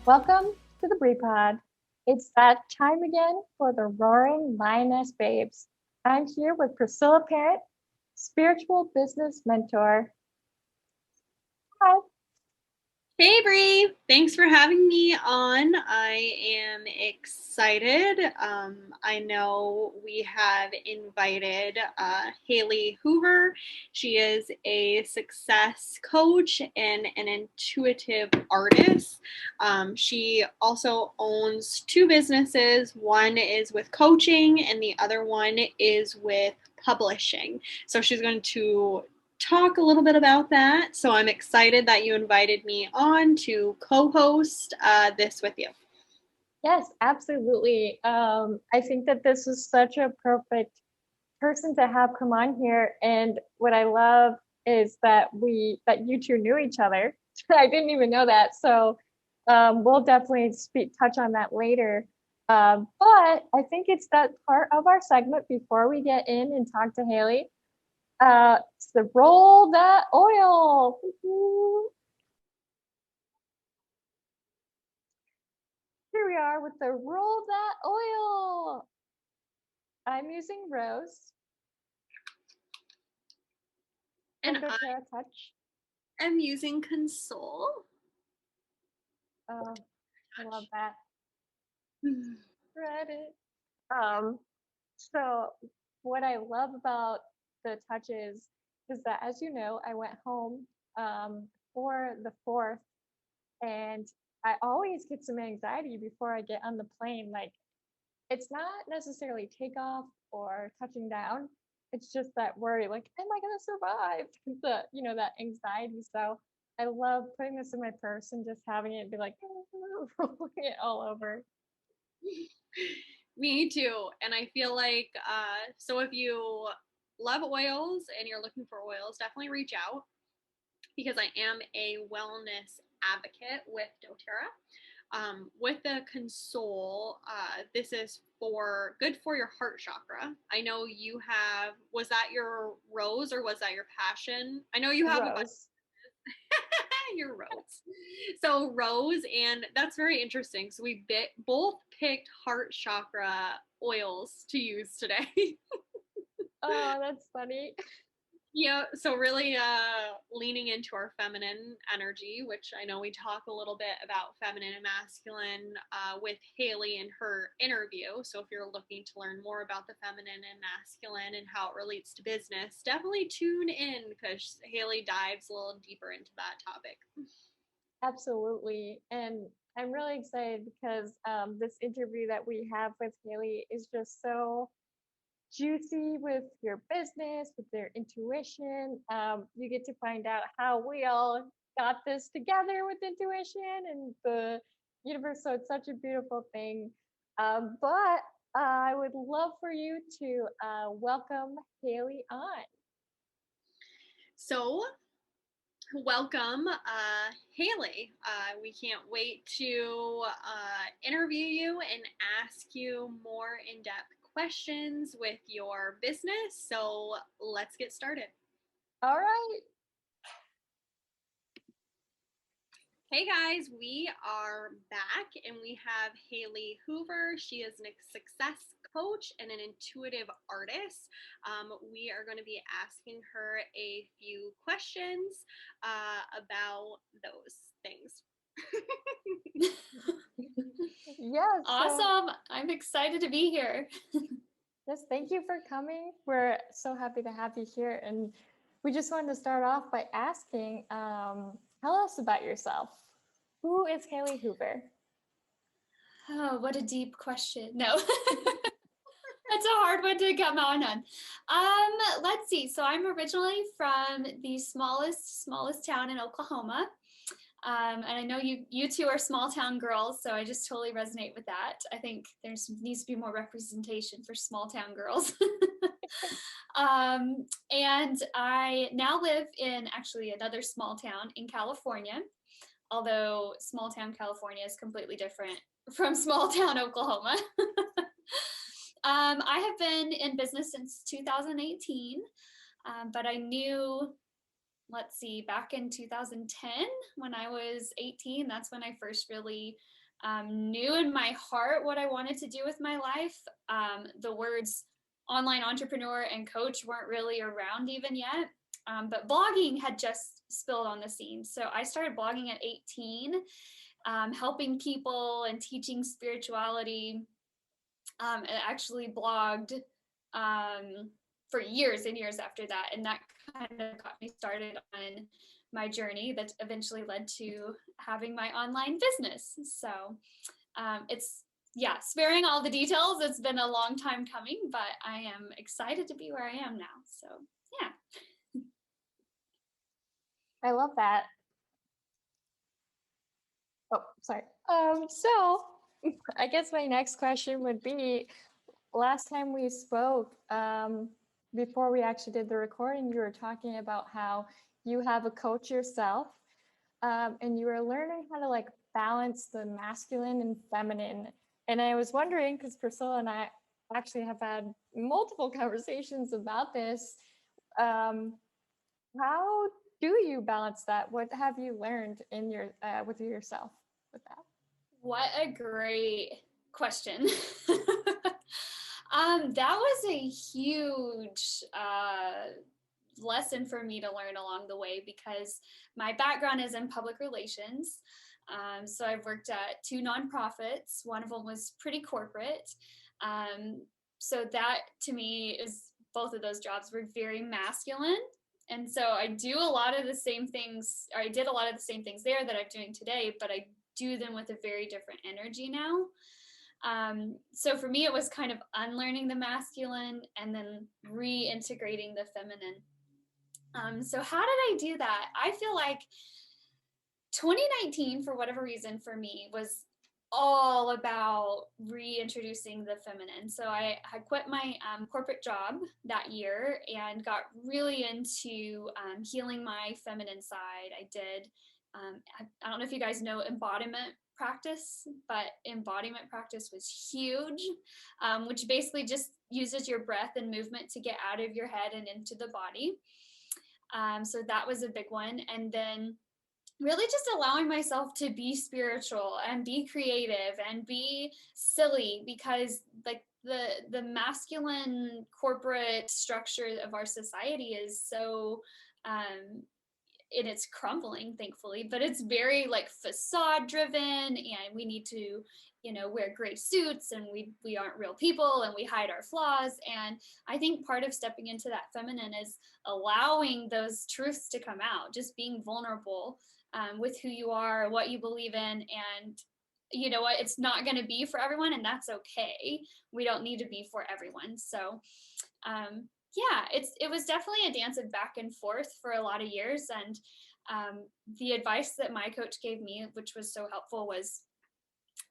Welcome to the Bree Pod. It's that time again for the Roaring Lioness Babes. I'm here with Priscilla Parent, spiritual business mentor. Hi. Hey Bree, thanks for having me on. I am excited. I know we have invited Haley Hoover. She is a success coach and an intuitive artist. She also owns two businesses. One is with coaching, and the other one is with publishing. So she's going to talk a little bit about that. So I'm excited that you invited me on to co-host this with you. Yes, absolutely. I think that this is such a perfect person to have come on here. And what I love is that you two knew each other. I didn't even know that. So we'll definitely touch on that later. But I think it's that part of our segment before we get in and talk to Haley. It's the roll that oil. Here we are with the roll that oil. I'm using rose. And I touch. am using Console. Oh, I love that. Read it. So what I love about the touches is that, as you know, I went home for the 4th, and I always get some anxiety before I get on the plane. Like, it's not necessarily takeoff or touching down. It's just that worry, like, am I gonna survive? That anxiety. So I love putting this in my purse and just having it be like rolling it all over. Me too. And I feel like, so if you love oils and you're looking for oils, definitely reach out because I am a wellness advocate with doTERRA. With the Console, this is good for your heart chakra. I know you have, was that your rose or was that your passion? I know you have a bunch. Your rose. So rose, and that's very interesting. So we both picked heart chakra oils to use today. Oh, that's funny. Yeah, so really leaning into our feminine energy, which I know we talk a little bit about feminine and masculine with Haley in her interview. So if you're looking to learn more about the feminine and masculine and how it relates to business, definitely tune in because Haley dives a little deeper into that topic. Absolutely. And I'm really excited because this interview that we have with Haley is just so juicy with your business, with their intuition. You get to find out how we all got this together with intuition and the universe. So it's such a beautiful thing. But I would love for you to welcome Haley on. So welcome, Haley. We can't wait to interview you and ask you more in-depth questions with your business. So let's get started. All right. Hey guys, we are back and we have Haley Hoover. She is a success coach and an intuitive artist. We are going to be asking her a few questions about those things. Yes. Awesome. I'm excited to be here. Yes, thank you for coming. We're so happy to have you here. And we just wanted to start off by asking, tell us about yourself. Who is Haley Hoover? Oh, what a deep question. No. That's a hard one to come on. Let's see. So I'm originally from the smallest town in Oklahoma. And I know you two are small town girls, so I just totally resonate with that. I think needs to be more representation for small town girls. And I now live in actually another small town in California, although small town California is completely different from small town Oklahoma. I have been in business since 2018, but I knew let's see, back in 2010, when I was 18, that's when I first really knew in my heart what I wanted to do with my life. The words online entrepreneur and coach weren't really around even yet, but blogging had just spilled on the scene. So I started blogging at 18, helping people and teaching spirituality. And actually blogged for years and years after that. And that kind of got me started on my journey that eventually led to having my online business. So it's, yeah, sparing all the details, it's been a long time coming, but I am excited to be where I am now. So yeah. I love that. Oh, sorry. So I guess my next question would be, last time we spoke, before we actually did the recording, you were talking about how you have a coach yourself, and you were learning how to like balance the masculine and feminine. And I was wondering, because Priscilla and I actually have had multiple conversations about this, how do you balance that? What have you learned in your with yourself with that? What a great question. That was a huge lesson for me to learn along the way, because my background is in public relations. So I've worked at 2 nonprofits. One of them was pretty corporate. So that to me is, both of those jobs were very masculine. And so I do a lot of the same things, or I did a lot of the same things there that I'm doing today, but I do them with a very different energy now. So for me, it was kind of unlearning the masculine and then reintegrating the feminine. So how did I do that? I feel like 2019, for whatever reason, for me was all about reintroducing the feminine. So I quit my corporate job that year and got really into healing my feminine side. I did, I don't know if you guys know embodiment practice, but embodiment practice was huge, which basically just uses your breath and movement to get out of your head and into the body. So that was a big one. And then really just allowing myself to be spiritual and be creative and be silly, because like the masculine corporate structure of our society is so and it's crumbling, thankfully, but it's very like facade driven, and we need to, you know, wear gray suits, and we aren't real people, and we hide our flaws. And I think part of stepping into that feminine is allowing those truths to come out, just being vulnerable with who you are, what you believe in, and you know what, it's not going to be for everyone, and that's okay. We don't need to be for everyone. So yeah, it was definitely a dance of back and forth for a lot of years. And the advice that my coach gave me, which was so helpful, was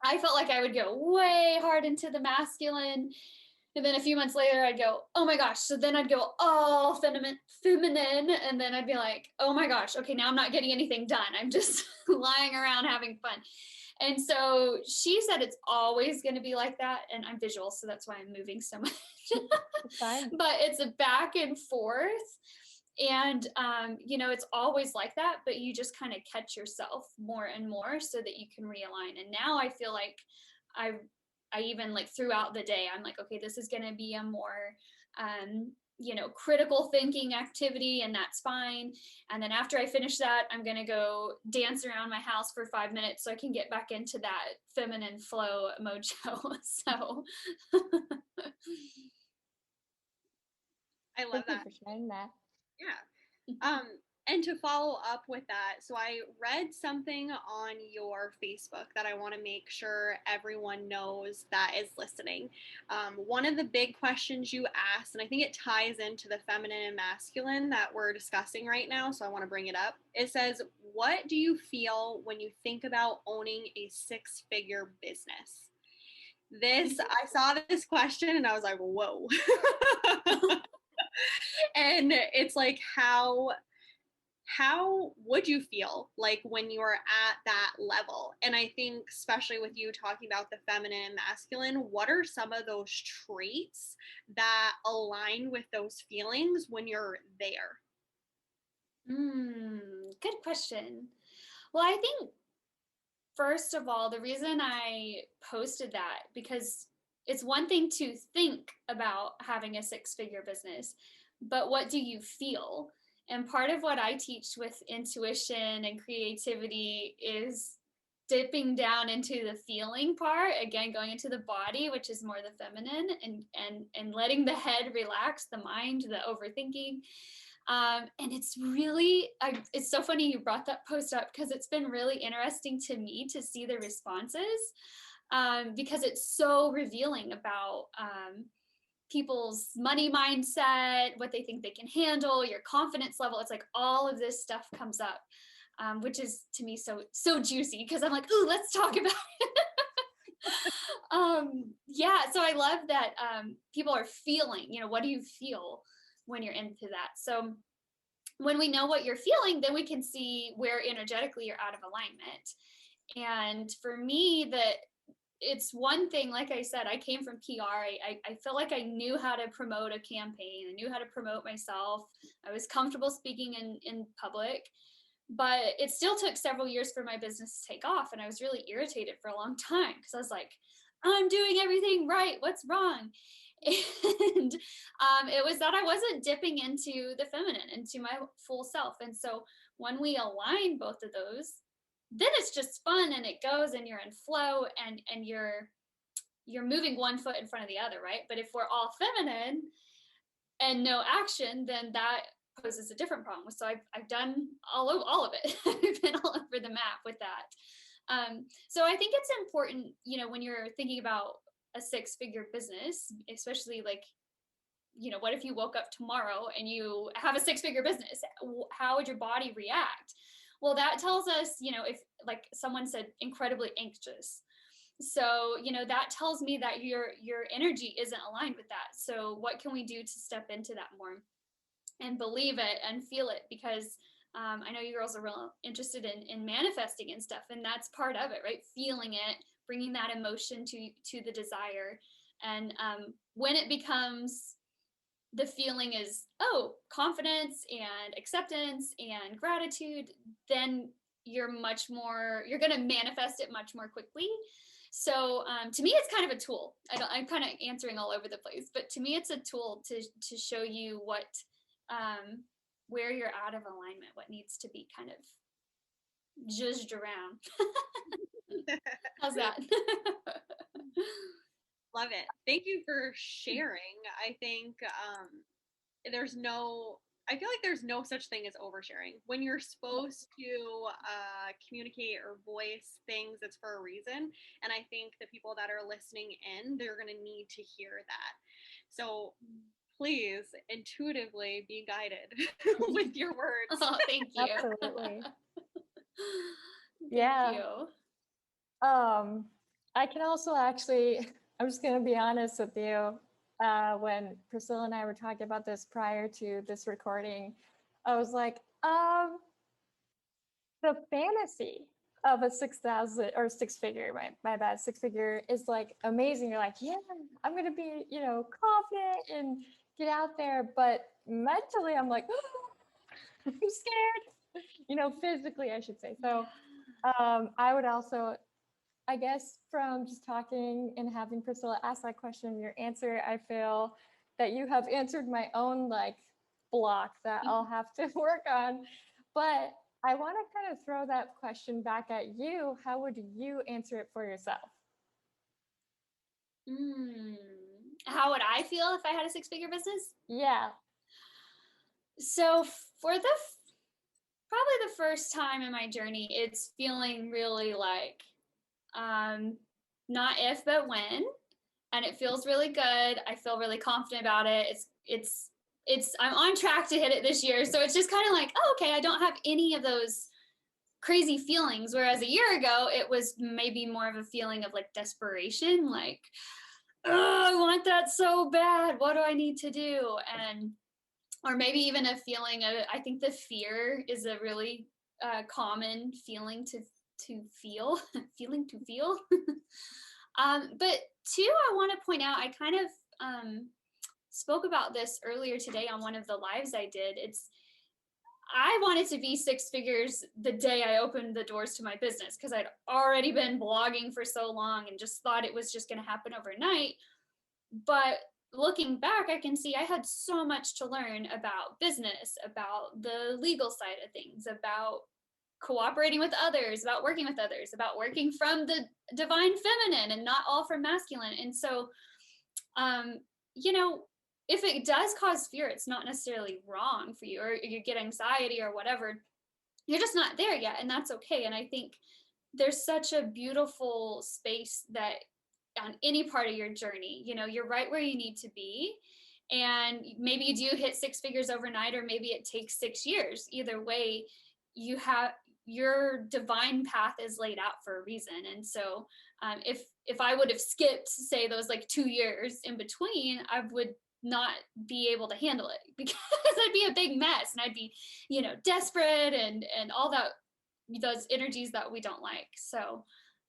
I felt like I would go way hard into the masculine, and then a few months later I'd go, oh my gosh. So then I'd go all feminine, and then I'd be like, oh my gosh, okay, now I'm not getting anything done. I'm just lying around having fun. And so she said it's always going to be like that. And I'm visual, so that's why I'm moving so much. But it's a back and forth. And, you know, it's always like that, but you just kind of catch yourself more and more so that you can realign. And now I feel like I even like throughout the day, I'm like, okay, this is going to be a more, you know, critical thinking activity, and that's fine. And then after I finish that, I'm going to go dance around my house for 5 minutes so I can get back into that feminine flow mojo. So I love Thank you that. for sharing that. Yeah. And to follow up with that, so I read something on your Facebook that I want to make sure everyone knows that is listening. One of the big questions you asked, and I think it ties into the feminine and masculine that we're discussing right now, so I want to bring it up. It says, what do you feel when you think about owning a 6-figure business? I saw this question and I was like, whoa. And it's like, how would you feel like when you are at that level? And I think especially with you talking about the feminine and masculine, what are some of those traits that align with those feelings when you're there? Good question. Well, I think first of all, the reason I posted that, because it's one thing to think about having a six-figure business, but what do you feel? And part of what I teach with intuition and creativity is dipping down into the feeling part, again going into the body, which is more the feminine, and letting the head relax, the mind, the overthinking. And it's really, it's so funny you brought that post up, because it's been really interesting to me to see the responses, because it's so revealing about people's money mindset, what they think they can handle, your confidence level. It's like all of this stuff comes up, which is to me so juicy, because I'm like, ooh, let's talk about it. Yeah, so I love that people are feeling, what do you feel when you're into that? So when we know what you're feeling, then we can see where energetically you're out of alignment. And for me, it's one thing, like I said, I came from PR. I felt like I knew how to promote a campaign. I knew how to promote myself. I was comfortable speaking in public, but it still took several years for my business to take off. And I was really irritated for a long time, because I was like, I'm doing everything right. What's wrong? And it was that I wasn't dipping into the feminine, into my full self. And so when we align both of those, then it's just fun, and it goes, and you're in flow, and you're moving one foot in front of the other, right? But if we're all feminine and no action, then that poses a different problem. So I've done all of it. I've been all over the map with that. So I think it's important, when you're thinking about a six-figure business, especially like, what if you woke up tomorrow and you have a six-figure business? How would your body react? Well, that tells us, if, like someone said, incredibly anxious. So, that tells me that your energy isn't aligned with that. So what can we do to step into that more and believe it and feel it? Because I know you girls are real interested in manifesting and stuff, and that's part of it, right? Feeling it, bringing that emotion to the desire. And when it becomes, the feeling is, confidence and acceptance and gratitude, then you're going to manifest it much more quickly. So to me, it's kind of a tool. I'm kind of answering all over the place, but to me, it's a tool to show you where you're out of alignment, what needs to be kind of zhuzhed around. How's that? Love it. Thank you for sharing. I think I feel like there's no such thing as oversharing. When you're supposed to communicate or voice things, it's for a reason. And I think the people that are listening in, they're going to need to hear that. So please intuitively be guided with your words. Oh, thank you. Absolutely. Thank you. I can also actually, I'm just going to be honest with you. When Priscilla and I were talking about this prior to this recording, I was like, the fantasy of a 6,000 or six-figure, my bad, six-figure is like amazing. You're like, yeah, I'm going to be, confident and get out there. But mentally, I'm like, I'm scared, physically, I should say. So I would also, I guess, from just talking and having Priscilla ask that question, your answer, I feel that you have answered my own block that I'll have to work on. But I want to kind of throw that question back at you. How would you answer it for yourself? How would I feel if I had a six-figure business? Yeah. So for probably the first time in my journey, it's feeling really like, not if, but when, and it feels really good. I feel really confident about it. I'm on track to hit it this year. So it's just kind of like, okay, I don't have any of those crazy feelings. Whereas a year ago, it was maybe more of a feeling of desperation, I want that so bad. What do I need to do? Or maybe even a feeling of, I think the fear is a really common feeling to feel, feeling to feel. But two, I want to point out, I kind of spoke about this earlier today on one of the lives I did. I wanted to be six figures the day I opened the doors to my business, because I'd already been blogging for so long and just thought it was just going to happen overnight. But looking back, I can see I had so much to learn about business, about the legal side of things, about cooperating with others, about working with others, about working from the divine feminine and not all from masculine. And so, you know, if it does cause fear, it's not necessarily wrong for you, or you get anxiety or whatever. You're just not there yet, and that's okay. And I think there's such a beautiful space that on any part of your journey, you know, you're right where you need to be. And maybe you do hit six figures overnight, or maybe it takes 6 years. Either way, you have your divine path is laid out for a reason. And so if I would have skipped, say, those like 2 years in between, I would not be able to handle it, because I'd be a big mess, and I'd be, you know, desperate and all that, those energies that we don't like. So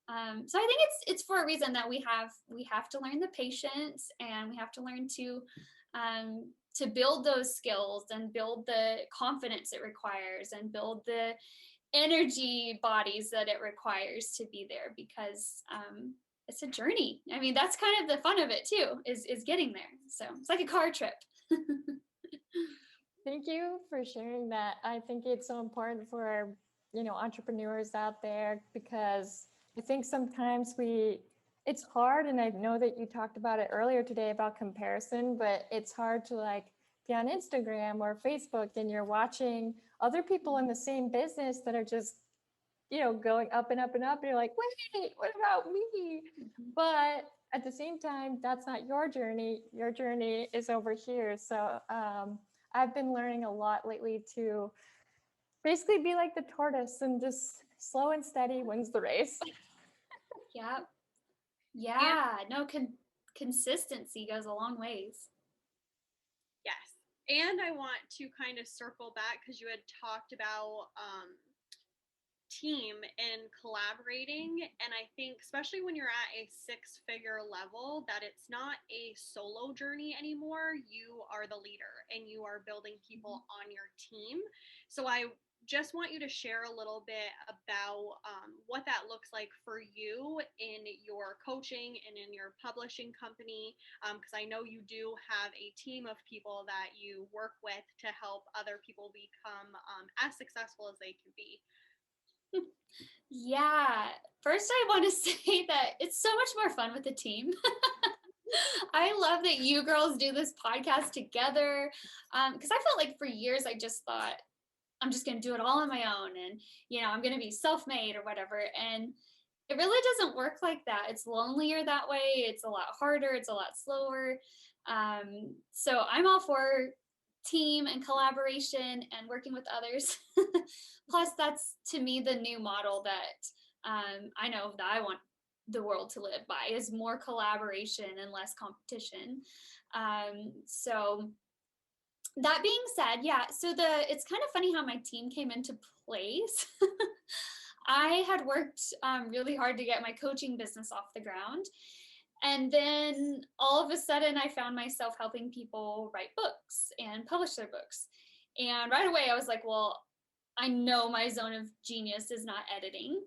so I think it's for a reason that we have to learn the patience, and we have to learn to build those skills and build the confidence it requires and build the energy bodies that it requires to be there, because it's a journey. I mean, that's kind of the fun of it too, is getting there. So it's like a car trip. Thank you for sharing that. I think it's so important for, you know, entrepreneurs out there, because I think sometimes it's hard. And I know that you talked about it earlier today about comparison, but it's hard to like be on Instagram or Facebook and you're watching other people in the same business that are just, you know, going up and up and up. And you're like, wait, what about me? But at the same time, that's not your journey. Your journey is over here. So I've been learning a lot lately to basically be like the tortoise and just slow and steady wins the race. Yeah. Yeah. No, consistency goes a long ways. Yes. And I want to kind of circle back, because you had talked about team and collaborating. And I think, especially when you're at a 6-figure level, that it's not a solo journey anymore. You are the leader and you are building people on your team. So I just want you to share a little bit about what that looks like for you in your coaching and in your publishing company, because I know you do have a team of people that you work with to help other people become as successful as they can be. Yeah. First, I want to say that it's so much more fun with the team. I love that you girls do this podcast together, because I felt like for years I just thought I'm just going to do it all on my own, and you know, I'm going to be self-made or whatever. And it really doesn't work like that. It's lonelier that way. It's a lot harder. It's a lot slower. So I'm all for team and collaboration and working with others. Plus, that's to me the new model that I know that I want the world to live by, is more collaboration and less competition. So that being said, yeah, so it's kind of funny how my team came into place. I had worked really hard to get my coaching business off the ground. And then all of a sudden, I found myself helping people write books and publish their books. And right away, I was like, well, I know my zone of genius is not editing.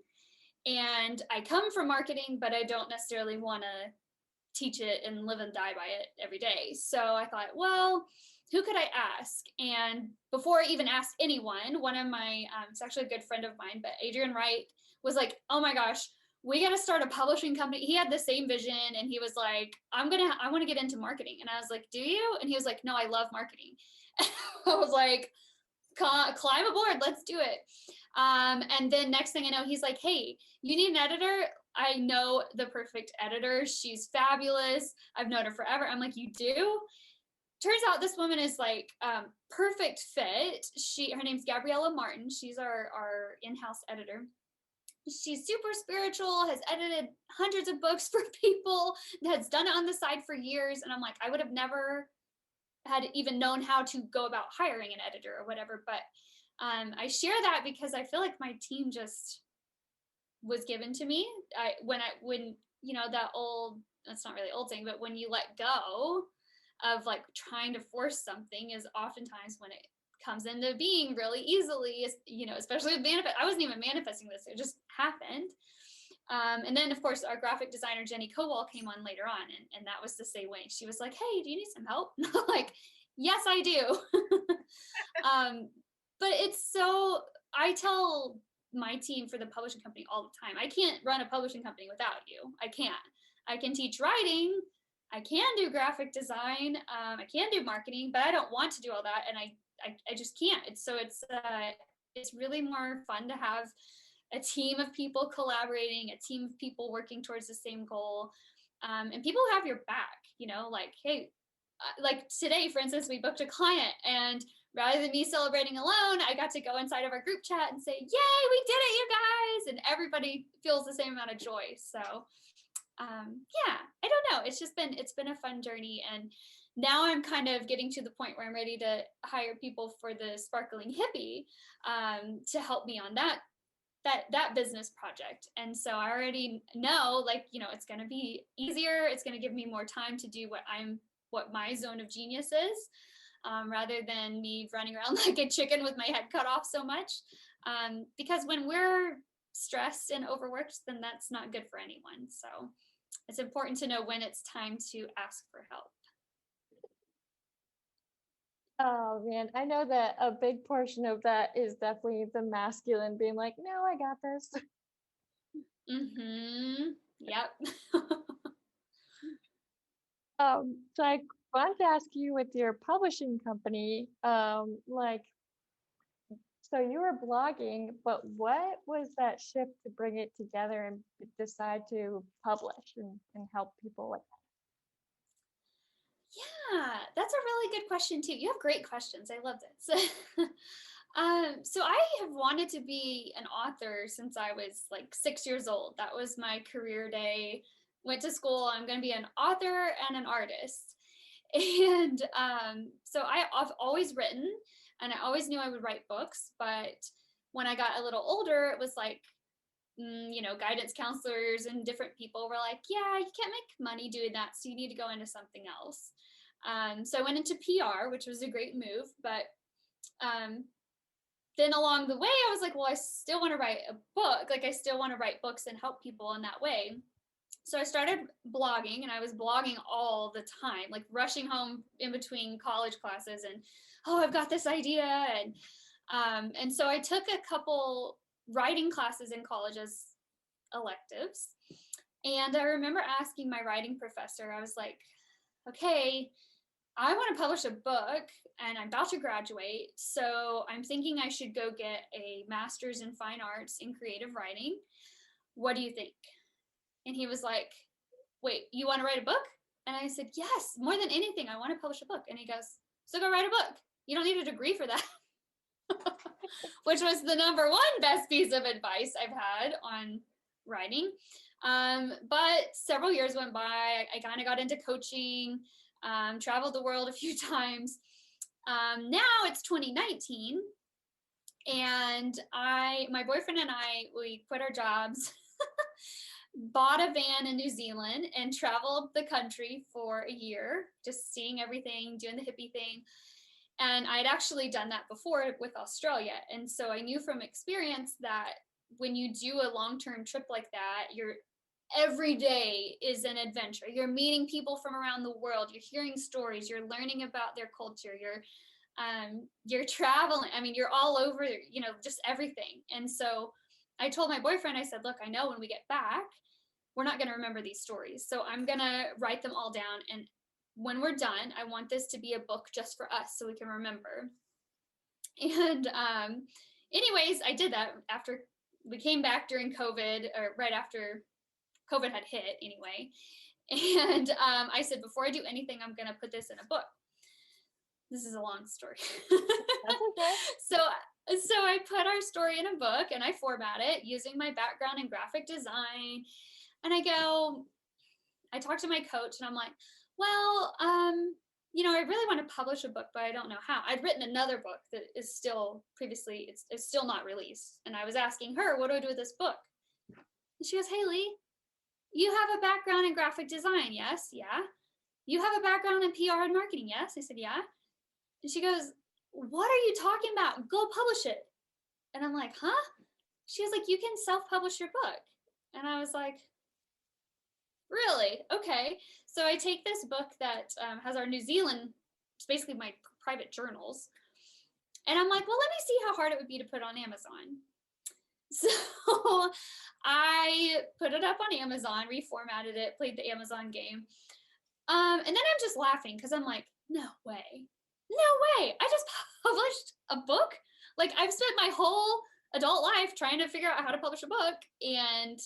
And I come from marketing, but I don't necessarily want to teach it and live and die by it every day. So I thought, well, who could I ask? And before I even asked anyone, one of my, it's actually a good friend of mine, but Adrian Wright was like, oh my gosh, we got to start a publishing company. He had the same vision, and he was like, I want to get into marketing. And I was like, do you? And he was like, no, I love marketing. I was like, climb aboard, let's do it. And then next thing I know, he's like, hey, you need an editor? I know the perfect editor. She's fabulous. I've known her forever. I'm like, you do? Turns out this woman is like perfect fit. Her name's Gabriella Martin. She's our in-house editor. She's super spiritual, has edited hundreds of books for people, has done it on the side for years. And I'm like, I would have never had even known how to go about hiring an editor or whatever. But I share that because I feel like my team just was given to me. When you know, that old, that's not really old saying, but when you let go of like trying to force something is oftentimes when it comes into being really easily, you know, especially with I wasn't even manifesting this, it just happened. And then of course our graphic designer Jenny Kowal came on later on, and that was the same way. She was like, hey, do you need some help? Like, yes, I do. But it's so, I tell my team for the publishing company all the time, I can't run a publishing company without you. I can't. I can teach writing, I can do graphic design, I can do marketing, but I don't want to do all that, and I just can't. It's really more fun to have a team of people collaborating, a team of people working towards the same goal, and people who have your back, you know, like, hey, like today, for instance, we booked a client, and rather than me celebrating alone, I got to go inside of our group chat and say, yay, we did it, you guys, and everybody feels the same amount of joy. So yeah, I don't know, it's been a fun journey, and now I'm kind of getting to the point where I'm ready to hire people for the Sparkling Hippie, to help me on that business project. And so I already know, like, you know, it's going to be easier, it's going to give me more time to do what my zone of genius is, rather than me running around like a chicken with my head cut off so much, because when we're stressed and overworked, then that's not good for anyone. So it's important to know when it's time to ask for help. Oh man, I know that a big portion of that is definitely the masculine being like, no, I got this. Yep. So I want to ask you with your publishing company, like, so you were blogging, but what was that shift to bring it together and decide to publish and help people with Yeah, that's a really good question too. You have great questions. I love this. So I have wanted to be an author since I was like 6 years old. That was my career day. Went to school. I'm going to be an author and an artist. And so I've always written, and I always knew I would write books. But when I got a little older, it was like, you know, guidance counselors and different people were like, yeah, you can't make money doing that, so you need to go into something else. So I went into PR, which was a great move. But then along the way, I was like, well, I still want to write a book. Like, I still want to write books and help people in that way. So I started blogging, and I was blogging all the time, like rushing home in between college classes, and, oh, I've got this idea. And so I took a couple writing classes in college as electives. And I remember asking my writing professor, I was like, okay, I want to publish a book and I'm about to graduate. So I'm thinking I should go get a master's in fine arts in creative writing. What do you think? And he was like, wait, you want to write a book? And I said, yes, more than anything, I want to publish a book. And he goes, so go write a book. You don't need a degree for that. Which was the number one best piece of advice I've had on writing. But several years went by. I kind of got into coaching, traveled the world a few times. Now it's 2019, and my boyfriend and I, we quit our jobs, bought a van in New Zealand, and traveled the country for a year, just seeing everything, doing the hippie thing. And I'd actually done that before with Australia. And so I knew from experience that when you do a long-term trip like that, every day is an adventure. You're meeting people from around the world. You're hearing stories. You're learning about their culture. You're traveling. I mean, you're all over, you know, just everything. And so I told my boyfriend, I said, look, I know when we get back, we're not going to remember these stories. So I'm going to write them all down. And when we're done, I want this to be a book just for us so we can remember. And anyways, I did that after we came back during COVID, or right after COVID had hit anyway. And I said, before I do anything, I'm going to put this in a book. This is a long story. That's okay. So I put our story in a book, and I format it using my background in graphic design. And I talked to my coach, and I'm like, well, you know, I really want to publish a book, but I don't know how. I'd written another book that is still previously, it's still not released. And I was asking her, what do I do with this book? And she goes, Haley, you have a background in graphic design, yes? Yeah. You have a background in PR and marketing, yes? I said, yeah. And she goes, what are you talking about? Go publish it. And I'm like, huh? She was like, you can self-publish your book. And I was like, really? Okay. So I take this book that has our New Zealand, it's basically my private journals. And I'm like, well, let me see how hard it would be to put on Amazon. So I put it up on Amazon, reformatted it, played the Amazon game. And then I'm just laughing because I'm like, no way. No way. I just published a book. Like, I've spent my whole adult life trying to figure out how to publish a book, and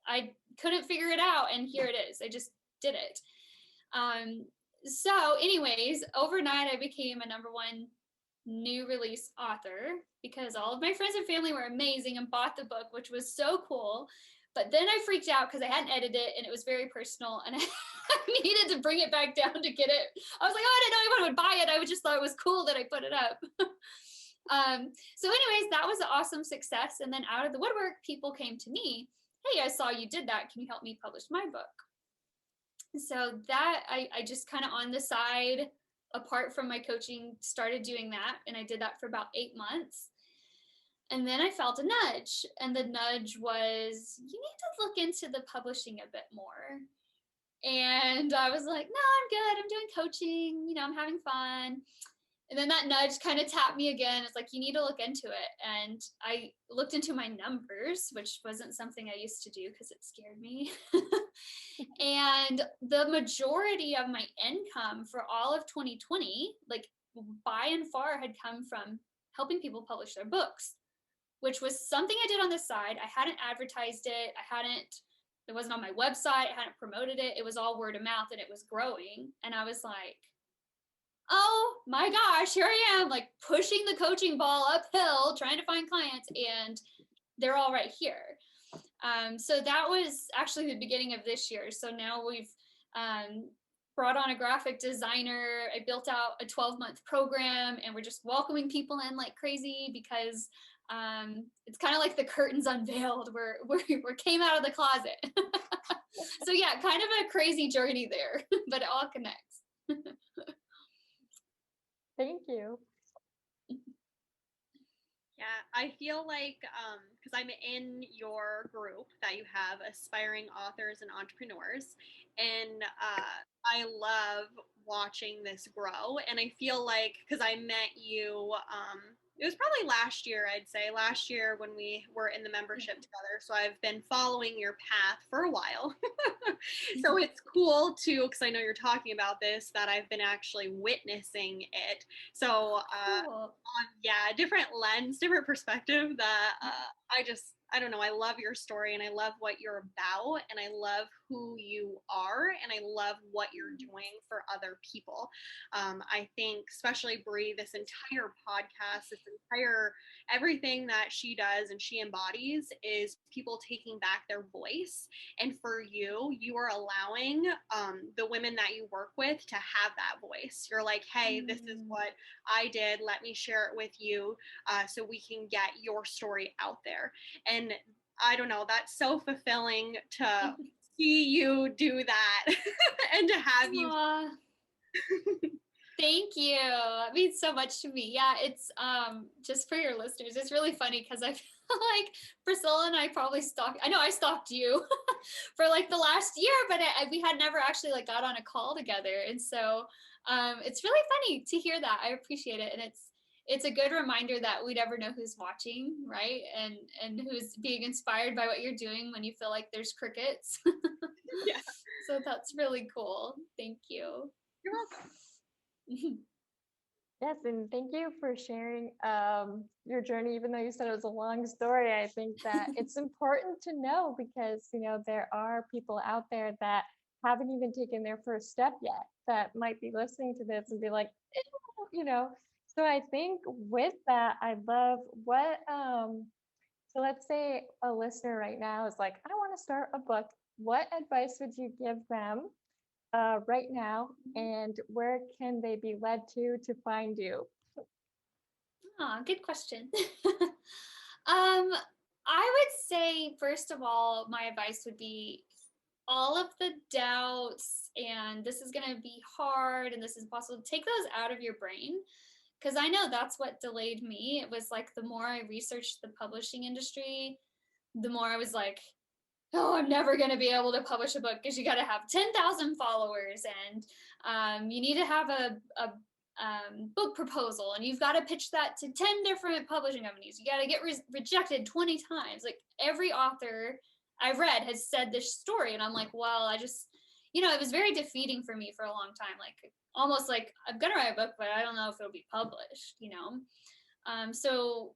I couldn't figure it out, and here it is. I just did it. So anyways, overnight I became a #1 new release author because all of my friends and family were amazing and bought the book, which was so cool. But then I freaked out because I hadn't edited it and it was very personal, and I needed to bring it back down to get it. I was like, oh, I didn't know anyone would buy it. I just thought it was cool that I put it up. So anyways, that was an awesome success. And then out of the woodwork, people came to me, hey, I saw you did that. Can you help me publish my book? So that I just kind of on the side, apart from my coaching, started doing that. And I did that for about 8 months. And then I felt a nudge. And the nudge was, you need to look into the publishing a bit more. And I was like, no, I'm good. I'm doing coaching. You know, I'm having fun. And then that nudge kind of tapped me again. It's like, you need to look into it. And I looked into my numbers, which wasn't something I used to do because it scared me. And the majority of my income for all of 2020, like by and far, had come from helping people publish their books, which was something I did on the side. I hadn't advertised it. It wasn't on my website. I hadn't promoted it. It was all word of mouth, and it was growing. And I was like, oh my gosh, here I am, like pushing the coaching ball uphill, trying to find clients, and they're all right here. So that was actually the beginning of this year. So now we've brought on a graphic designer. I built out a 12-month program, and we're just welcoming people in like crazy because it's kind of like the curtains unveiled. We came out of the closet. So yeah, kind of a crazy journey there, but it all connects. Thank you. Yeah, I feel like because I'm in your group that you have, aspiring authors and entrepreneurs, and I love watching this grow. And I feel like because I met you, it was probably last year, I'd say last year when we were in the membership together. So I've been following your path for a while. So it's cool too, because I know you're talking about this, that I've been actually witnessing it. So Cool. yeah, different lens, different perspective that I don't know, I love your story and I love what you're about and I love who you are and I love what you're doing for other people. I think especially Bree, this entire podcast, everything that she does and she embodies is people taking back their voice. And for you are allowing the women that you work with to have that voice. You're like, hey, this is what I did. Let me share it with you so we can get your story out there. And I don't know, that's so fulfilling to see you do that and to have you. Thank you. It means so much to me. Yeah, it's just for your listeners, it's really funny because I feel like Priscilla and I probably stalked, I know I stalked you for like the last year, but we had never actually like got on a call together. And so it's really funny to hear that. I appreciate it. And it's a good reminder that we never know who's watching, right? And who's being inspired by what you're doing when you feel like there's crickets. Yeah. So that's really cool. Thank you. You're welcome. Yes, and thank you for sharing your journey, even though you said it was a long story. I think that it's important to know because, you know, there are people out there that haven't even taken their first step yet that might be listening to this and be like, "Ew," you know. So I think with that, I love what, so let's say a listener right now is like, I want to start a book. What advice would you give them right now, and where can they be led to find you? Good question. I would say, first of all, my advice would be all of the doubts and this is going to be hard and this is possible, take those out of your brain because I know that's what delayed me. It was like the more I researched the publishing industry, the more I was like, oh, I'm never going to be able to publish a book because you got to have 10,000 followers, and you need to have a book proposal, and you've got to pitch that to 10 different publishing companies. You got to get rejected 20 times. Like every author I've read has said this story, and I'm like, well, I just, it was very defeating for me for a long time. Like almost like I'm going to write a book, but I don't know if it'll be published, So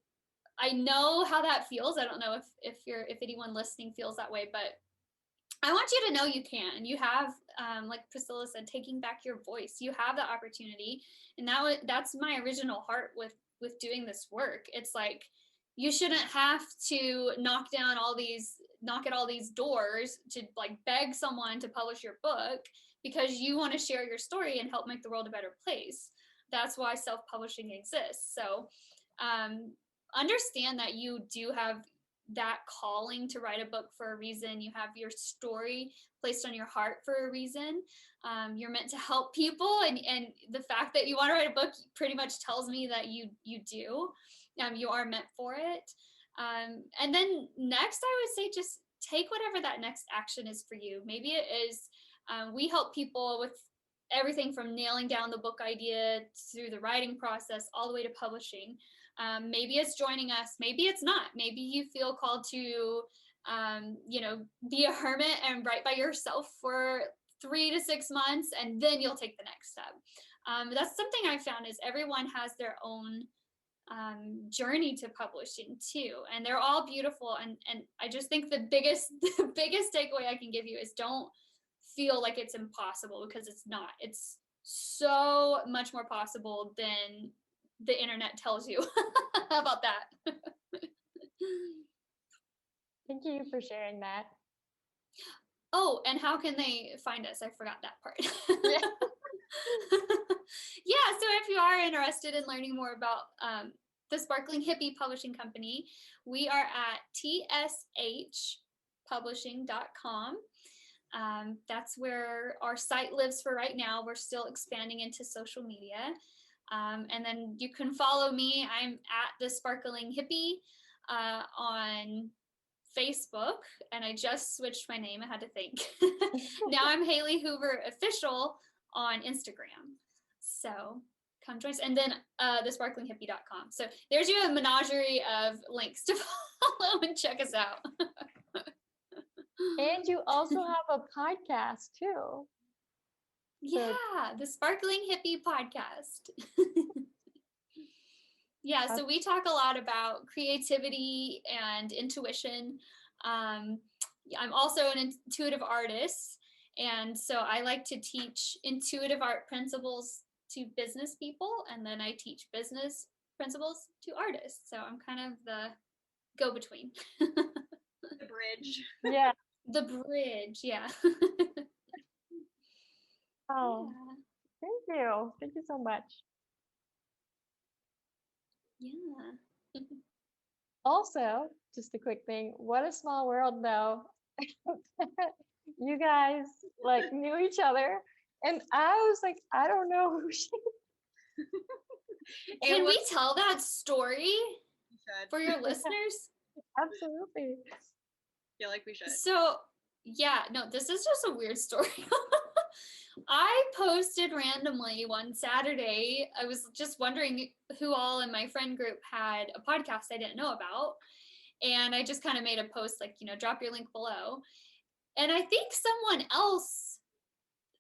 I know how that feels. I don't know if anyone listening feels that way, but I want you to know you can. You have, like Priscilla said, taking back your voice. You have the opportunity, and that's my original heart with doing this work. It's like you shouldn't have to knock at all these doors to like beg someone to publish your book because you want to share your story and help make the world a better place. That's why self-publishing exists. So understand that you do have that calling to write a book for a reason. You have your story placed on your heart for a reason. You're meant to help people, and the fact that you want to write a book pretty much tells me that you do. You are meant for it. And then next, I would say just take whatever that next action is for you. Maybe it is, we help people with everything from nailing down the book idea through the writing process all the way to publishing. Maybe it's joining us, maybe it's not. Maybe you feel called to, be a hermit and write by yourself for 3 to 6 months, and then you'll take the next step. That's something I found is everyone has their own journey to publishing too, and they're all beautiful. And I just think the biggest takeaway I can give you is don't feel like it's impossible, because it's not. It's so much more possible than the internet tells you. How about that? Thank you for sharing that. Oh, and how can they find us? I forgot that part. Yeah. Yeah, so if you are interested in learning more about the Sparkling Hippie Publishing Company, we are at tshpublishing.com. That's where our site lives for right now. We're still expanding into social media. And then you can follow me. I'm at the Sparkling Hippie on Facebook, and I just switched my name. I had to think. Now I'm Haley Hoover Official on Instagram. So come join us. And then thesparklinghippie.com. So there's you a menagerie of links to follow and check us out. And you also have a podcast too. Yeah, the Sparkling Hippie Podcast. Yeah, so we talk a lot about creativity and intuition. I'm also an intuitive artist, and so I like to teach intuitive art principles to business people, and then I teach business principles to artists. So I'm kind of the go-between. The bridge. Yeah. The bridge, yeah. Oh, yeah. Thank you. Thank you so much. Yeah. Also, just a quick thing, what a small world though. You guys like knew each other, and I was like, I don't know who she is. Can we tell that story for your listeners? Absolutely. Feel like we should. So yeah, no, this is just a weird story. I posted randomly one Saturday. I was just wondering who all in my friend group had a podcast I didn't know about. And I just kind of made a post like, drop your link below. And I think someone else,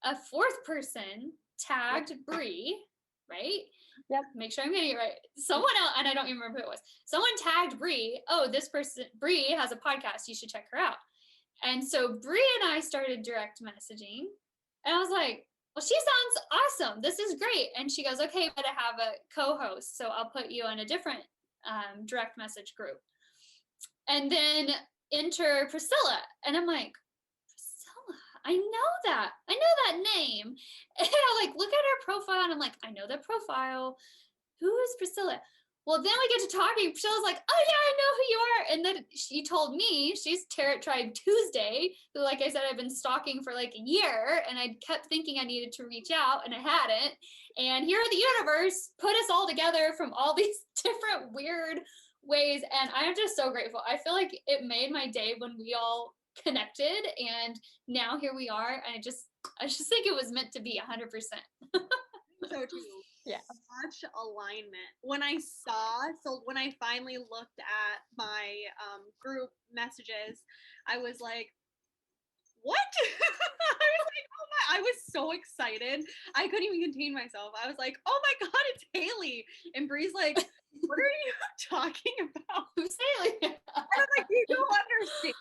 a fourth person, tagged Bree, right? Yep. Make sure I'm getting it right. Someone else, and I don't even remember who it was. Someone tagged Bree. Oh, this person, Bree has a podcast. You should check her out. And so Bree and I started direct messaging. And I was like, well, she sounds awesome. This is great. And she goes, okay, but I have a co-host, so I'll put you on a different direct message group. And then enter Priscilla. And I'm like, Priscilla, I know that name. And I like look at her profile and I'm like, I know that profile. Who is Priscilla? Well, then we get to talking. Priscilla's like, oh yeah, I know who you are. And then she told me she's Tarot Tribe Tuesday, who, like I said, I've been stalking for like a year, and I kept thinking I needed to reach out, and I hadn't. And here the universe put us all together from all these different weird ways, and I'm just so grateful. I feel like it made my day when we all connected, and now here we are. And I just think it was meant to be 100%. So too. Yeah. Such alignment. When I finally looked at my group messages, I was like, what? I was like, oh my, I was so excited. I couldn't even contain myself. I was like, oh my God, it's Haley. And Bree's like, what are you talking about? Who's Haley? And I'm like, you don't understand.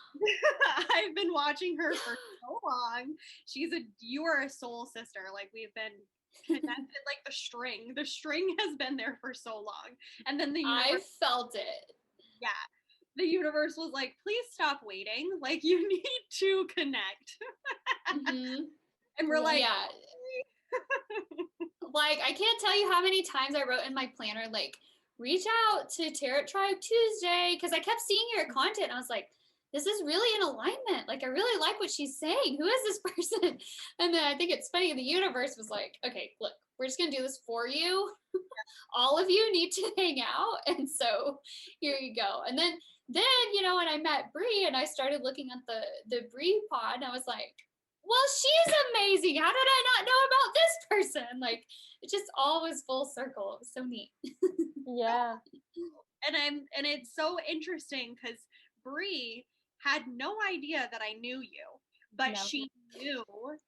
I've been watching her for so long. You are a soul sister. Like, we've been connected like the string. The string has been there for so long. And then I felt it. Yeah. The universe was like, please stop waiting. Like, you need to connect. Mm-hmm. And we're like, yeah. Like, I can't tell you how many times I wrote in my planner, like, reach out to Tarot Tribe Tuesday, because I kept seeing your content. And I was like, this is really in alignment. Like, I really like what she's saying. Who is this person? And then I think it's funny, the universe was like, okay, look, we're just going to do this for you. All of you need to hang out. And so here you go. And then, you know, when I met Bree and I started looking at the Bree pod, I was like, well, she's amazing. How did I not know about this person? Like, it just all was full circle. It was so neat. Yeah. And it's so interesting because Bree had no idea that I knew you, but No. she knew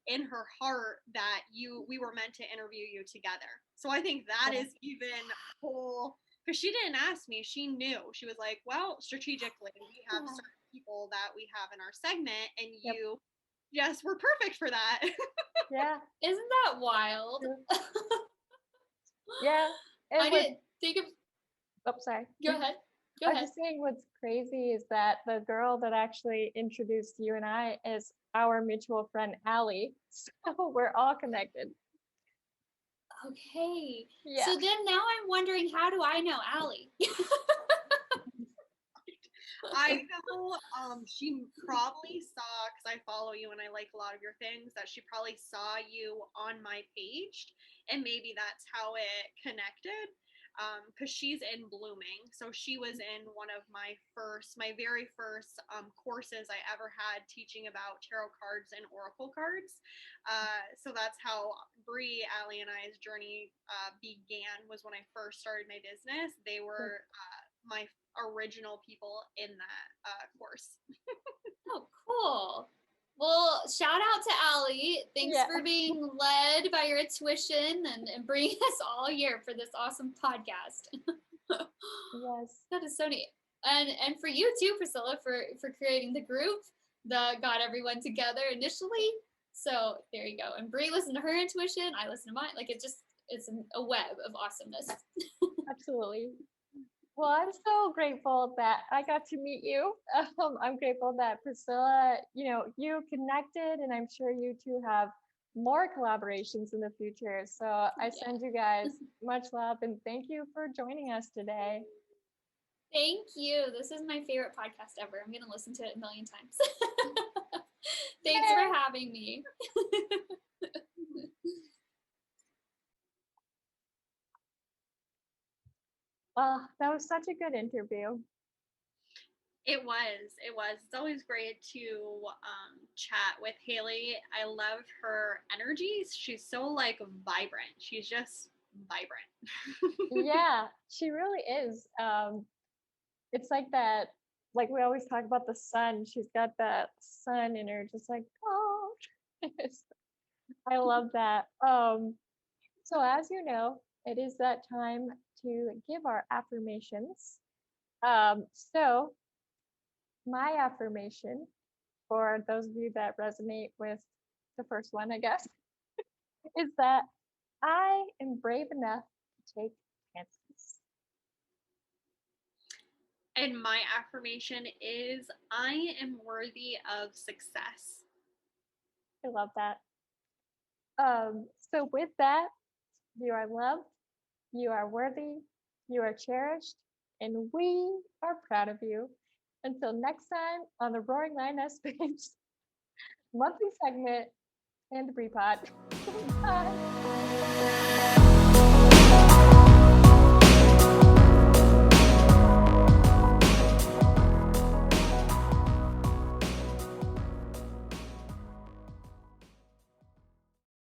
in her heart that we were meant to interview you together. So I think that is even whole, because she didn't ask me. She knew. She was like, well, strategically, we have certain people that we have in our segment, and you yes, we're perfect for that. Yeah. Isn't that wild? Yeah. And I didn't think of. Oh, sorry. Go ahead. I was just saying, what's crazy is that the girl that actually introduced you and I is our mutual friend, Allie. So we're all connected. Okay. Yeah. So then now I'm wondering, how do I know Allie? I know she probably saw, because I follow you and I like a lot of your things, that she probably saw you on my page, and maybe that's how it connected. Because she's in Blooming, so she was in one of my very first courses I ever had teaching about tarot cards and oracle cards. So that's how Bree, Allie, and I's journey began, was when I first started my business. They were my original people in that course. Oh, cool. Well, shout out to Allie. Thanks for being led by your intuition and bringing us all here for this awesome podcast. Yes. That is so neat. And for you too, Priscilla, for creating the group that got everyone together initially. So there you go. And Bree listened to her intuition. I listened to mine. Like, it's a web of awesomeness. Absolutely. Well, I'm so grateful that I got to meet you. I'm grateful that Priscilla, you connected, and I'm sure you two have more collaborations in the future. So I send you guys much love, and thank you for joining us today. Thank you. This is my favorite podcast ever. I'm going to listen to it a million times. Thanks for having me. Well, that was such a good interview. It was. It's always great to chat with Haley. I love her energy. She's so like vibrant. She's just vibrant. Yeah, she really is. It's like that, like we always talk about the sun. She's got that sun in her, just like, oh, I love that. So as you know, it is that time to give our affirmations. So my affirmation, for those of you that resonate with the first one, I guess, is that I am brave enough to take chances. And my affirmation is, I am worthy of success. I love that. So with that, you are loved, you are worthy, You are cherished, and we are proud of you. Until next time on the Roaring Lioness Babes monthly segment and the Repot. Bye.